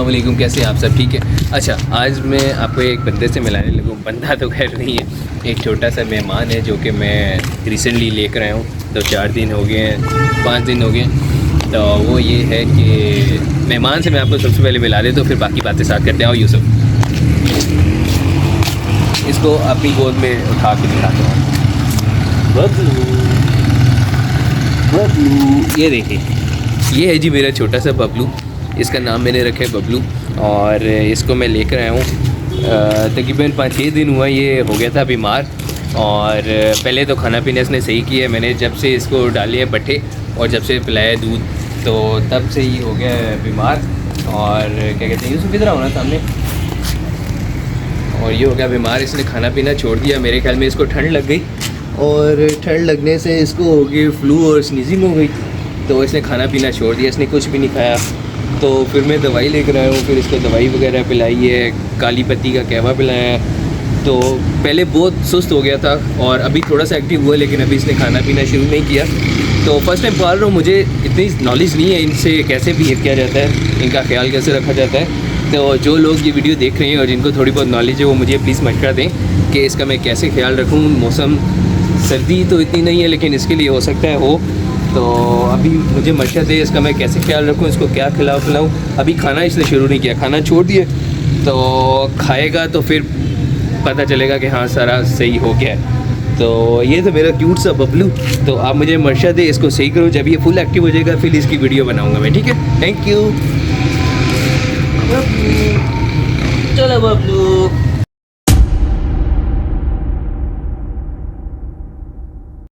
अस्सलाम वालेकुम, कैसे हैं आप सब? ठीक है। अच्छा, आज मैं आपको एक बंदे से मिलाने लगूँ। बंदा तो खैर नहीं है, एक छोटा सा मेहमान है जो कि मैं रिसेंटली लेकर आया हूँ। तो 4 दिन हो गए हैं, 5 दिन हो गए। तो वो ये है कि मेहमान से मैं आपको सबसे पहले मिला दे, तो फिर बाकी बातें साथ करते हैं। और यूसुफ, इसको अपनी गोद में उठा के दिखाता हूँ। बबलू, ये देखिए, ये है जी मेरा छोटा सा बबलू। इसका नाम मैंने रखा है बबलू। और इसको मैं लेकर आया हूँ, तकरीबन 5-6 दिन हुआ ये हो गया था बीमार। और पहले तो खाना पीना इसने सही किया है। मैंने जब से इसको डाले हैं पट्टे और जब से पिलाया दूध, तो तब से ही हो गया है बीमार। और क्या कहते हैं, यूसुफ किधर होना सामने, और ये हो गया बीमार। इसने खाना पीना छोड़ दिया। मेरे ख्याल में इसको ठंड लग गई, और ठंड लगने से इसको हो गई फ्लू और स्नीजिंग हो गई। तो इसने खाना पीना छोड़ दिया, इसने कुछ भी नहीं खाया। तो फिर मैं दवाई लेकर आया हूँ, फिर इसको दवाई वगैरह पिलाई है, काली पत्ती का कहवा पिलाया है। तो पहले बहुत सुस्त हो गया था और अभी थोड़ा सा एक्टिव हुआ, लेकिन अभी इसने खाना पीना शुरू नहीं किया। तो फर्स्ट टाइम पाल रहा हूँ, मुझे इतनी नॉलेज नहीं है इनसे कैसे बिहेव किया जाता है, इनका ख्याल कैसे रखा जाता है। तो जो लोग ये वीडियो देख रहे हैं और जिनको थोड़ी बहुत नॉलेज है, वो मुझे प्लीज़ मशवरा दें कि इसका मैं कैसे ख्याल रखूँ। मौसम सर्दी तो इतनी नहीं है, लेकिन इसके लिए हो सकता है हो। तो अभी मुझे मशवरा दे इसका मैं कैसे ख्याल रखूँ, इसको क्या खिलाऊँ पिलाऊँ। अभी खाना इसने शुरू नहीं किया, खाना छोड़ दिए। तो खाएगा तो फिर पता चलेगा कि हाँ सारा सही हो गया है। तो ये तो मेरा क्यूट सा बबलू। तो आप मुझे मशवरा दे, इसको सही करो। जब ये फुल एक्टिव हो जाएगा फिर इसकी वीडियो बनाऊँगा मैं, ठीक है। Thank you. चलो बबलू।